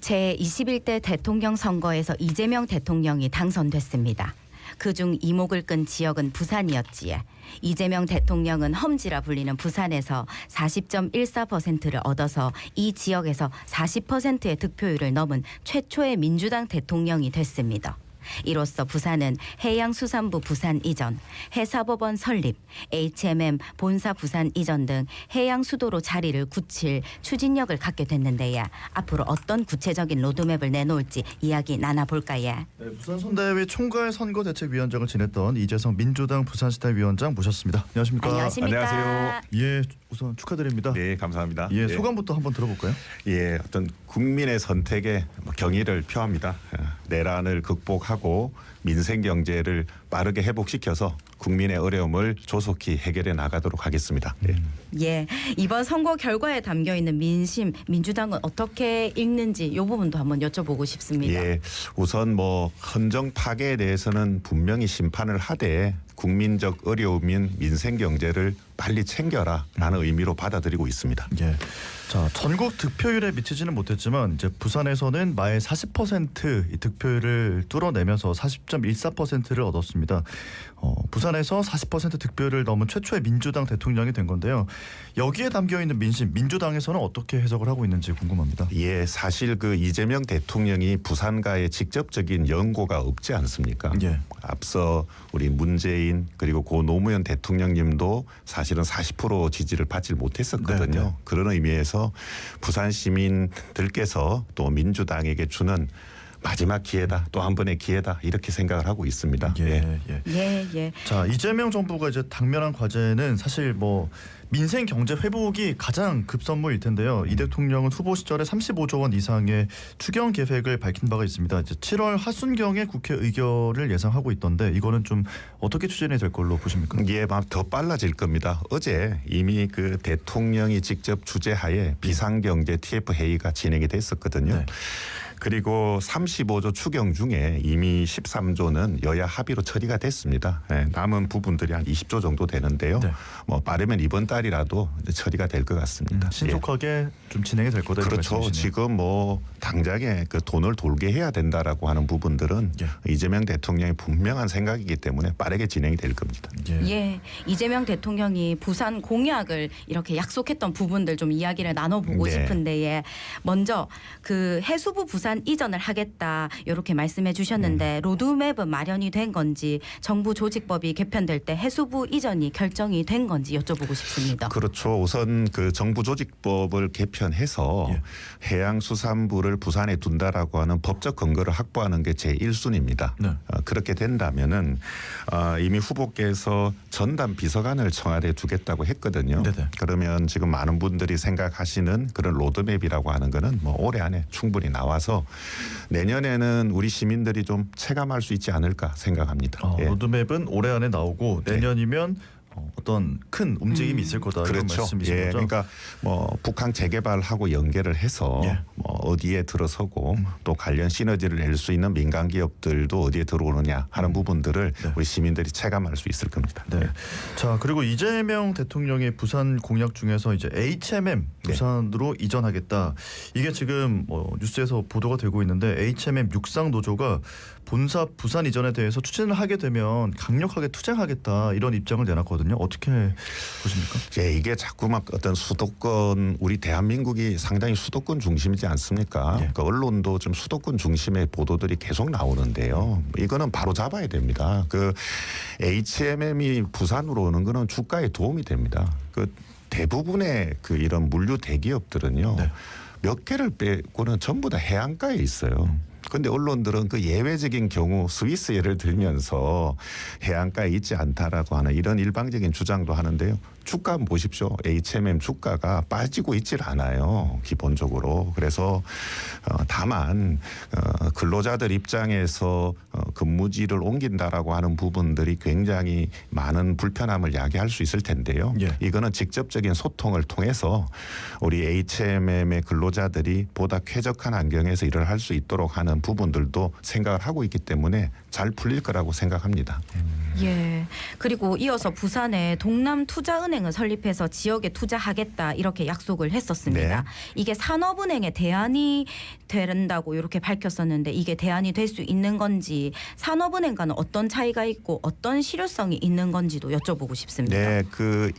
제21대 대통령 선거에서 이재명 대통령이 당선됐습니다. 그중 이목을 끈 지역은 부산이었지에 이재명 대통령은 험지라 불리는 부산에서 40.14%를 얻어서 이 지역에서 40%의 득표율을 넘은 최초의 민주당 대통령이 됐습니다. 이로써 부산은 해양수산부 부산 이전, 해사법원 설립, HMM 본사 부산 이전 등 해양수도로 자리를 굳힐 추진력을 갖게 됐는데요. 앞으로 어떤 구체적인 로드맵을 내놓을지 이야기 나눠볼까요? 네, 부산 선대위 총괄 선거대책위원장을 지냈던 이재성 민주당 부산시당위원장 모셨습니다. 안녕하십니까? 안녕하십니까? 안녕하세요. 예, 우선 축하드립니다. 네, 감사합니다. 예, 소감부터 한번 들어볼까요? 예, 어떤 국민의 선택에 경의를 표합니다. 내란을 극복하고 민생 경제를 빠르게 회복시켜서 국민의 어려움을 조속히 해결해 나가도록 하겠습니다. 예, 이번 선거 결과에 담겨 있는 민심, 민주당은 어떻게 읽는지 이 부분도 한번 여쭤보고 싶습니다. 예, 우선 뭐 헌정 파괴에 대해서는 분명히 심판을 하되 국민적 어려움인 민생 경제를 빨리 챙겨라라는 의미로 받아들이고 있습니다. 예. 자, 전국 득표율에 미치지는 못했지만 이제 부산에서는 마의 40% 득표율을 뚫어내면서 40.14%를 얻었습니다. 부산에서 40% 득표율을 넘은 최초의 민주당 대통령이 된 건데요. 여기에 담겨 있는 민심, 민주당에서는 어떻게 해석을 하고 있는지 궁금합니다. 예, 사실 그 이재명 대통령이 부산과의 직접적인 연고가 없지 않습니까? 예. 앞서 우리 문재인 그리고 고 노무현 대통령님도 사실은 40% 지지를 받지 못했었거든요. 네. 그런 의미에서 부산 시민들께서 또 민주당에게 주는 마지막 기회다, 또 한 번의 기회다 이렇게 생각을 하고 있습니다. 예. 예. 자, 이재명 정부가 이제 당면한 과제는 사실 뭐 민생 경제 회복이 가장 급선무일 텐데요. 이 대통령은 후보 시절에 35조 원 이상의 추경 계획을 밝힌 바가 있습니다. 이제 7월 하순경에 국회 의결을 예상하고 있던데 이거는 좀 어떻게 추진이 될 걸로 보십니까? 예, 더 빨라질 겁니다. 어제 이미 그 대통령이 직접 주재하에 비상경제 TF 회의가 진행이 됐었거든요. 네. 그리고 35조 추경 중에 이미 13조는 여야 합의로 처리가 됐습니다. 예, 남은 부분들이 한 20조 정도 되는데요. 네. 뭐 빠르면 이번 달이라도 이제 처리가 될 것 같습니다. 신속하게 좀 진행이 될 거다. 이런 그렇죠. 말씀이시네요. 지금 뭐 당장에 그 돈을 돌게 해야 된다라고 하는 부분들은 이재명 대통령의 분명한 생각이기 때문에 빠르게 진행이 될 겁니다. 예, 이재명 대통령이 부산 공약을 이렇게 약속했던 부분들 좀 이야기를 나눠보고 네. 싶은데 예, 먼저 그 해수부 부산 이전을 하겠다 이렇게 말씀해 주셨는데 로드맵은 마련이 된 건지 정부 조직법이 개편될 때 해수부 이전이 결정이 된 건지 여쭤보고 싶습니다. 그렇죠. 우선 그 정부 조직법을 개편해서 해양수산부를 부산에 둔다라고 하는 법적 근거를 확보하는 게 제1순위입니다. 네. 그렇게 된다면은 이미 후보께서 전담 비서관을 청와대에 두겠다고 했거든요. 네네. 그러면 지금 많은 분들이 생각하시는 그런 로드맵이라고 하는 거는 뭐 올해 안에 충분히 나와서 내년에는 우리 시민들이 좀 체감할 수 있지 않을까 생각합니다. 예. 로드맵은 올해 안에 나오고 네. 내년이면 어떤 큰 움직임이 있을 거다 이런 그렇죠. 말씀이신 예, 거죠? 그러니까 뭐 북한 재개발하고 연계를 해서 예. 뭐 어디에 들어서고 또 관련 시너지를 낼 수 있는 민간 기업들도 어디에 들어오느냐 하는 부분들을 우리 시민들이 체감할 수 있을 겁니다. 네. 자, 그리고 이재명 대통령의 부산 공약 중에서 이제 HMM 부산으로 이전하겠다. 이게 지금 뭐 뉴스에서 보도가 되고 있는데 HMM 육상 노조가 본사 부산 이전에 대해서 추진을 하게 되면 강력하게 투쟁하겠다 이런 입장을 내놨거든요. 어떻게 보십니까? 예, 이게 자꾸 막 어떤 수도권 우리 대한민국이 상당히 수도권 중심이지 않습니까? 예. 그 언론도 좀 수도권 중심의 보도들이 계속 나오는데요. 이거는 바로 잡아야 됩니다. 그 HMM이 부산으로 오는 거는 주가에 도움이 됩니다. 그 대부분의 그 이런 물류 대기업들은요. 네. 몇 개를 빼고는 전부 다 해안가에 있어요. 그런데 언론들은 그 예외적인 경우 스위스 예를 들면서 해안가에 있지 않다라고 하는 이런 일방적인 주장도 하는데요. 주가 한번 보십시오. HMM 주가가 빠지고 있질 않아요. 기본적으로. 그래서 다만 근로자들 입장에서 근무지를 옮긴다라고 하는 부분들이 굉장히 많은 불편함을 야기할 수 있을 텐데요. 예. 이거는 직접적인 소통을 통해서 우리 HMM의 근로자들이 보다 쾌적한 환경에서 일을 할 수 있도록 하는 부분들도 생각을 하고 있기 때문에 잘 풀릴 거라고 생각합니다. 예. 그리고 이어서 부산에 동남투자은행을 설립해서 지역에 투자하겠다 이렇게 약속을 했었습니다. 네. 이게 산업은행의 대안이 된다고 이렇게 밝혔었는데 이게 대안이 될 수 있는 건지 산업은행과는 어떤 차이가 있고 어떤 실효성이 있는 건지도 여쭤보고 싶습니다. 네,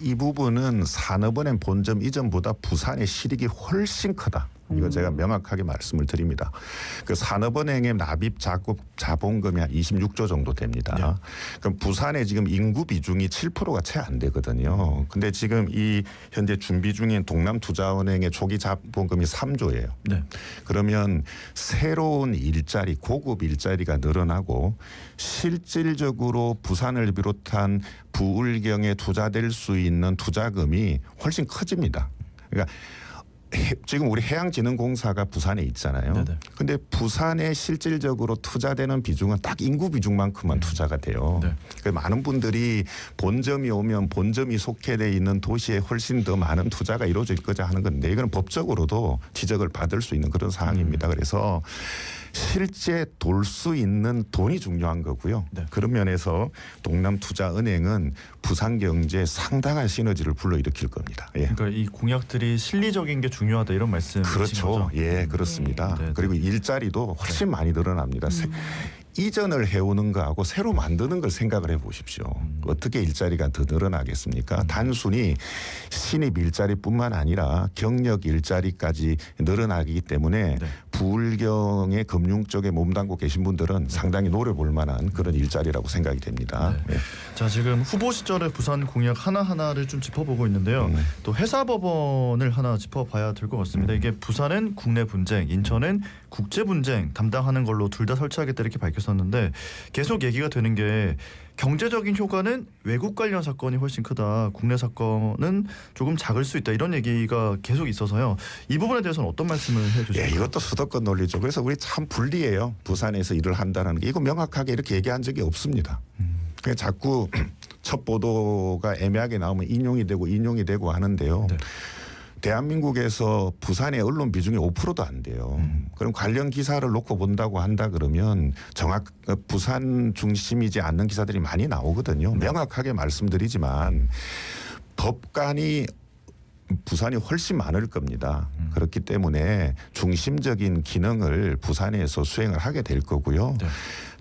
이 부분은 산업은행 본점 이전보다 부산의 실익이 훨씬 크다. 이거 제가 명확하게 말씀을 드립니다. 그 산업은행의 납입 자금 자본금이 한 26조 정도 됩니다. 네. 그럼 부산에 지금 인구 비중이 7%가 채 안 되거든요. 근데 지금 이 현재 준비 중인 동남투자은행의 초기 자본금이 3조예요. 네. 그러면 새로운 일자리, 고급 일자리가 늘어나고 실질적으로 부산을 비롯한 부울경에 투자될 수 있는 투자금이 훨씬 커집니다. 그러니까 지금 우리 해양진흥공사가 부산에 있잖아요. 네네. 근데 부산에 실질적으로 투자되는 비중은 딱 인구 비중만큼만 투자가 돼요. 네. 그래서 많은 분들이 본점이 오면 본점이 속해돼 있는 도시에 훨씬 더 많은 투자가 이루어질 거자 하는 건데 이건 법적으로도 지적을 받을 수 있는 그런 사항입니다. 그래서 실제 돌 수 있는 돈이 중요한 거고요. 네. 그런 면에서 동남투자은행은 부산 경제에 상당한 시너지를 불러일으킬 겁니다. 예. 그러니까 이 공약들이 실리적인 게 중요하다 이런 말씀이신 그렇죠. 거죠? 예, 그렇습니다. 네. 그리고 일자리도 훨씬 많이 늘어납니다. 이전을 해오는 거하고 새로 만드는 걸 생각을 해보십시오. 어떻게 일자리가 더 늘어나겠습니까? 단순히 신입 일자리뿐만 아니라 경력 일자리까지 늘어나기 때문에 네. 부울경의 금융 쪽에 몸담고 계신 분들은 상당히 노려볼 만한 그런 일자리라고 생각이 됩니다. 네. 예. 자, 지금 후보 시절의 부산 공약 하나하나를 좀 짚어보고 있는데요. 또 회사법원을 하나 짚어봐야 될 것 같습니다. 이게 부산은 국내 분쟁, 인천은 국제 분쟁 담당하는 걸로 둘 다 설치하겠다 이렇게 밝혔었는데 계속 얘기가 되는 게 경제적인 효과는 외국 관련 사건이 훨씬 크다. 국내 사건은 조금 작을 수 있다. 이런 얘기가 계속 있어서요. 이 부분에 대해서는 어떤 말씀을 해주실까요? 예, 이것도 수도권 논리죠. 그래서 우리 참 불리해요. 부산에서 일을 한다는 게. 이거 명확하게 이렇게 얘기한 적이 없습니다. 그냥 자꾸 첫 보도가 애매하게 나오면 인용이 되고 하는데요. 네. 대한민국에서 부산의 언론 비중이 5%도 안 돼요. 그럼 관련 기사를 놓고 본다고 한다 그러면 부산 중심이지 않는 기사들이 많이 나오거든요. 명확하게 말씀드리지만 법관이 부산이 훨씬 많을 겁니다. 그렇기 때문에 중심적인 기능을 부산에서 수행을 하게 될 거고요. 네.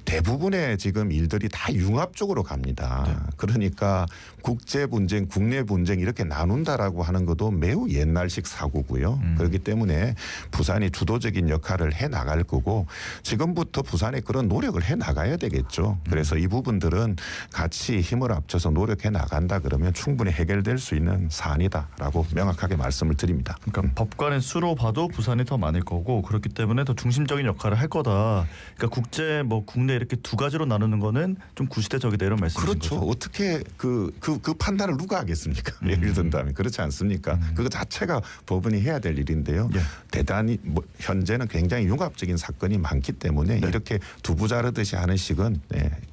대부분의 지금 일들이 다 융합 쪽으로 갑니다. 네. 그러니까 국제 분쟁, 국내 분쟁 이렇게 나눈다라고 하는 것도 매우 옛날식 사고고요. 그렇기 때문에 부산이 주도적인 역할을 해 나갈 거고 지금부터 부산에 그런 노력을 해 나가야 되겠죠. 그래서 이 부분들은 같이 힘을 합쳐서 노력해 나간다 그러면 충분히 해결될 수 있는 사안이다라고 명확하게 말씀을 드립니다. 그러니까 법관의 수로 봐도 부산이 더 많을 거고 그렇기 때문에 더 중심적인 역할을 할 거다. 그러니까 국제 국내 이렇게 두 가지로 나누는 거는 좀 구시대적이다 이런 말씀이신 그렇죠. 거죠? 어떻게 그 판단을 누가 하겠습니까? 예를 든다면 그렇지 않습니까? 그거 자체가 법원이 해야 될 일인데요. 예. 대단히 현재는 굉장히 융합적인 사건이 많기 때문에 네. 이렇게 두부 자르듯이 하는 식은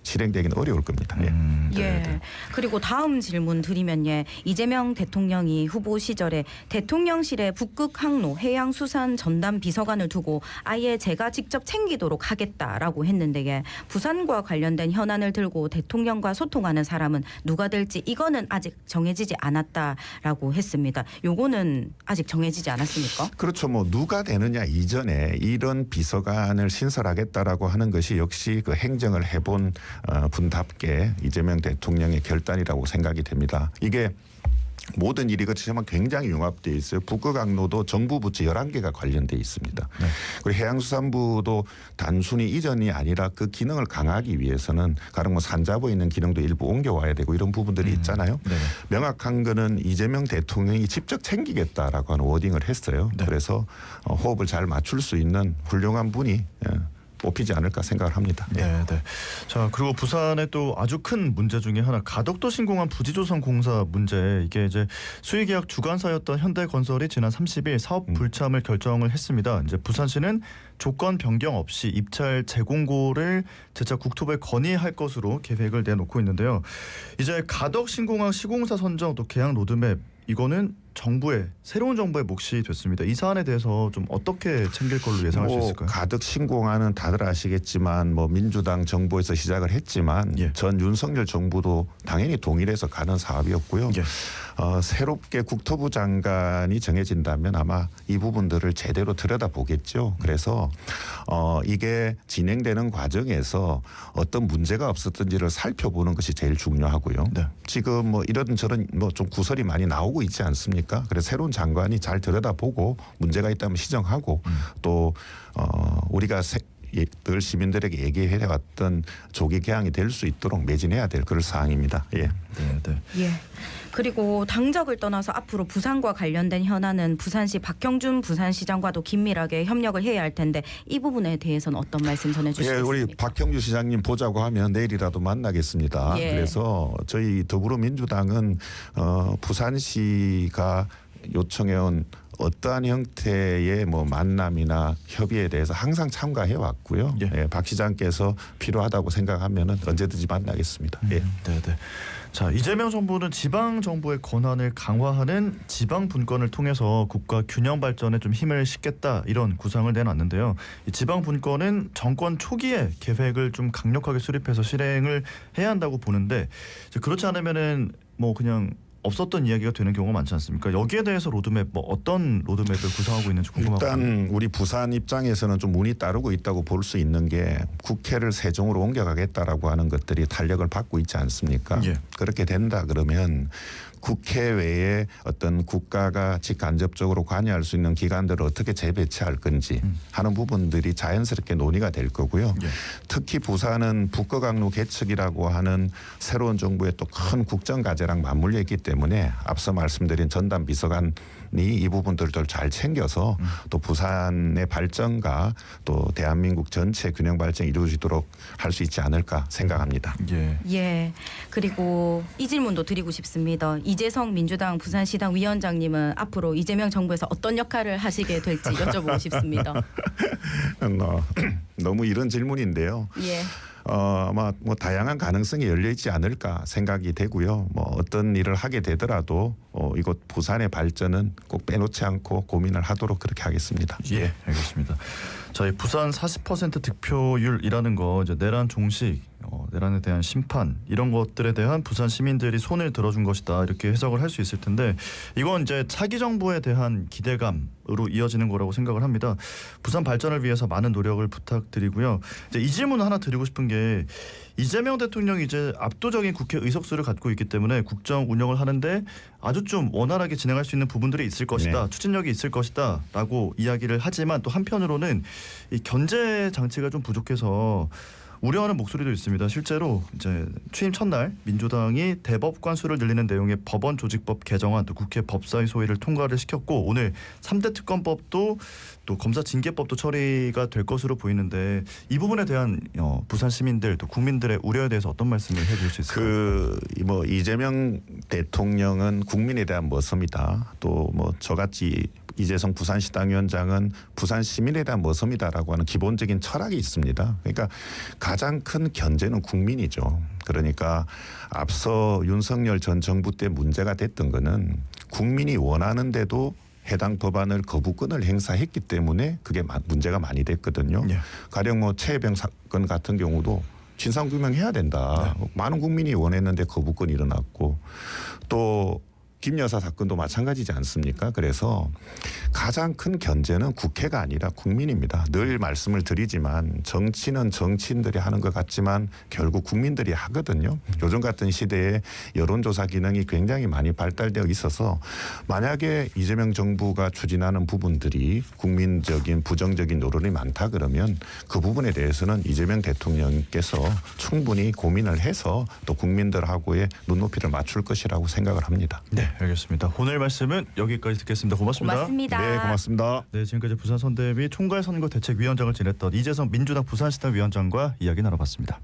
실행되기는 어려울 겁니다. 예. 예. 그리고 다음 질문 드리면 이재명 대통령이 후보 시절에 대통령실에 북극 항로 해양수산 전담 비서관을 두고 아예 제가 직접 챙기도록 하겠다라고 했는데 부산과 관련된 현안을 들고 대통령과 소통하는 사람은 누가 될지 이거는 아직 정해지지 않았다라고 했습니다. 요거는 아직 정해지지 않았습니까? 그렇죠. 누가 되느냐 이전에 이런 비서관을 신설하겠다라고 하는 것이 역시 그 행정을 해본 분답게 이재명 대통령의 결단이라고 생각이 됩니다. 이게 모든 일이 그렇지만 굉장히 융합되어 있어요. 북극항로도 정부 부처 11개가 관련되어 있습니다. 네. 그리고 해양수산부도 단순히 이전이 아니라 그 기능을 강화하기 위해서는 가령 산자부에 있는 기능도 일부 옮겨와야 되고 이런 부분들이 있잖아요. 네네. 명확한 거는 이재명 대통령이 직접 챙기겠다라고 하는 워딩을 했어요. 네. 그래서 호흡을 잘 맞출 수 있는 훌륭한 분이 뽑히지 않을까 생각을 합니다. 네, 네. 자, 그리고 부산의 또 아주 큰 문제 중에 하나 가덕도 신공항 부지조선공사 문제. 이게 이제 수의계약 주관사였던 현대건설이 지난 30일 사업 불참을 결정을 했습니다. 이제 부산시는 조건 변경 없이 입찰 재공고를 재차 국토부에 건의할 것으로 계획을 내놓고 있는데요. 이제 가덕 신공항 시공사 선정 또 계약 로드맵 이거는 정부의 새로운 정부의 몫이 됐습니다. 이 사안에 대해서 좀 어떻게 챙길 걸로 예상할 수 있을까요? 가덕 신공화는 다들 아시겠지만 뭐 민주당 정부에서 시작을 했지만 예. 전 윤석열 정부도 당연히 동일해서 가는 사업이었고요. 예. 새롭게 국토부 장관이 정해진다면 아마 이 부분들을 제대로 들여다보겠죠. 그래서 이게 진행되는 과정에서 어떤 문제가 없었던지를 살펴보는 것이 제일 중요하고요. 네. 지금 뭐 이런저런 뭐 좀 구설이 많이 나오고 있지 않습니까? 그래서 새로운 장관이 잘 들여다보고 문제가 있다면 시정하고 또 우리가 늘 시민들에게 얘기해왔던 조기 개항이 될 수 있도록 매진해야 될 그런 사항입니다. 예. 네, 네. 예. 그리고 당적을 떠나서 앞으로 부산과 관련된 현안은 부산시 박형준 부산시장과도 긴밀하게 협력을 해야 할 텐데 이 부분에 대해서는 어떤 말씀 예, 전해주시겠습니까? 우리 박형주 시장님 보자고 하면 내일이라도 만나겠습니다. 예. 그래서 저희 더불어민주당은 부산시가 요청해온 어떠한 형태의 뭐 만남이나 협의에 대해서 항상 참가해 왔고요. 예. 예, 박 시장께서 필요하다고 생각하면은 언제든지 만나겠습니다. 예. 네, 네. 자, 이재명 정부는 지방 정부의 권한을 강화하는 지방 분권을 통해서 국가 균형 발전에 좀 힘을 싣겠다 이런 구상을 내놨는데요. 이 지방 분권은 정권 초기에 계획을 좀 강력하게 수립해서 실행을 해야 한다고 보는데 이제 그렇지 않으면은 뭐 그냥 없었던 이야기가 되는 경우가 많지 않습니까? 여기에 대해서 로드맵 뭐 어떤 로드맵을 구상하고 있는지 궁금하거든요. 일단 우리 부산 입장에서는 좀 운이 따르고 있다고 볼 수 있는 게 국회를 세종으로 옮겨가겠다라고 하는 것들이 탄력을 받고 있지 않습니까? 예. 그렇게 된다 그러면 국회 외에 어떤 국가가 직간접적으로 관여할 수 있는 기관들을 어떻게 재배치할 건지 하는 부분들이 자연스럽게 논의가 될 거고요. 예. 특히 부산은 북거강로 개척이라고 하는 새로운 정부의 또 큰 국정과제랑 맞물려 있기 때문에 앞서 말씀드린 전담 비서관이 이 부분들을 잘 챙겨서 또 부산의 발전과 또 대한민국 전체 균형 발전이 이루어지도록 할 수 있지 않을까 생각합니다. 예. 예. 그리고 이 질문도 드리고 싶습니다. 이재성 민주당 부산시당 위원장님은 앞으로 이재명 정부에서 어떤 역할을 하시게 될지 여쭤보고 싶습니다. 너무 이런 질문인데요. 예. 아마 뭐 다양한 가능성이 열려 있지 않을까 생각이 되고요. 뭐 어떤 일을 하게 되더라도 이곳 부산의 발전은 꼭 빼놓지 않고 고민을 하도록 그렇게 하겠습니다. 예, 알겠습니다. 자, 이 부산 40% 득표율이라는 거 이제 내란 종식, 내란에 대한 심판 이런 것들에 대한 부산 시민들이 손을 들어준 것이다 이렇게 해석을 할 수 있을 텐데 이건 이제 차기 정부에 대한 기대감으로 이어지는 거라고 생각을 합니다. 부산 발전을 위해서 많은 노력을 부탁드리고요. 이제 이 질문 하나 드리고 싶은 게 이재명 대통령이 이제 압도적인 국회 의석수를 갖고 있기 때문에 국정 운영을 하는데 아주 좀 원활하게 진행할 수 있는 부분들이 있을 것이다, 네. 추진력이 있을 것이다라고 이야기를 하지만 또 한편으로는 이 견제 장치가 좀 부족해서 우려하는 목소리도 있습니다. 실제로 이제 취임 첫날 민주당이 대법관 수를 늘리는 내용의 법원 조직법 개정안 또 국회 법사위 소위를 통과를 시켰고 오늘 3대 특검법도 또 검사 징계법도 처리가 될 것으로 보이는데 이 부분에 대한 부산 시민들 또 국민들의 우려에 대해서 어떤 말씀을 해주실 수 있을까요? 뭐 이재명 대통령은 국민에 대한 모섬이다. 또 뭐 저같이 이재성 부산시당 위원장은 부산 시민에 대한 모섬이다라고 하는 기본적인 철학이 있습니다. 그러니까 가장 큰 견제는 국민이죠. 그러니까 앞서 윤석열 전 정부 때 문제가 됐던 거는 국민이 원하는데도 해당 법안을 거부권을 행사했기 때문에 그게 문제가 많이 됐거든요. 예. 가령 뭐 최혜병 사건 같은 경우도 진상규명해야 된다. 네. 많은 국민이 원했는데 거부권이 일어났고 또 김 여사 사건도 마찬가지지 않습니까? 그래서 가장 큰 견제는 국회가 아니라 국민입니다. 늘 말씀을 드리지만 정치는 정치인들이 하는 것 같지만 결국 국민들이 하거든요. 요즘 같은 시대에 여론조사 기능이 굉장히 많이 발달되어 있어서 만약에 이재명 정부가 추진하는 부분들이 국민적인 부정적인 여론이 많다 그러면 그 부분에 대해서는 이재명 대통령께서 충분히 고민을 해서 또 국민들하고의 눈높이를 맞출 것이라고 생각을 합니다. 네, 알겠습니다. 오늘 말씀은 여기까지 듣겠습니다. 고맙습니다. 고맙습니다. 네, 고맙습니다. 네, 지금까지 부산선대위 총괄선거대책위원장을 지냈던 이재성 민주당 부산시당 위원장과 이야기 나눠봤습니다.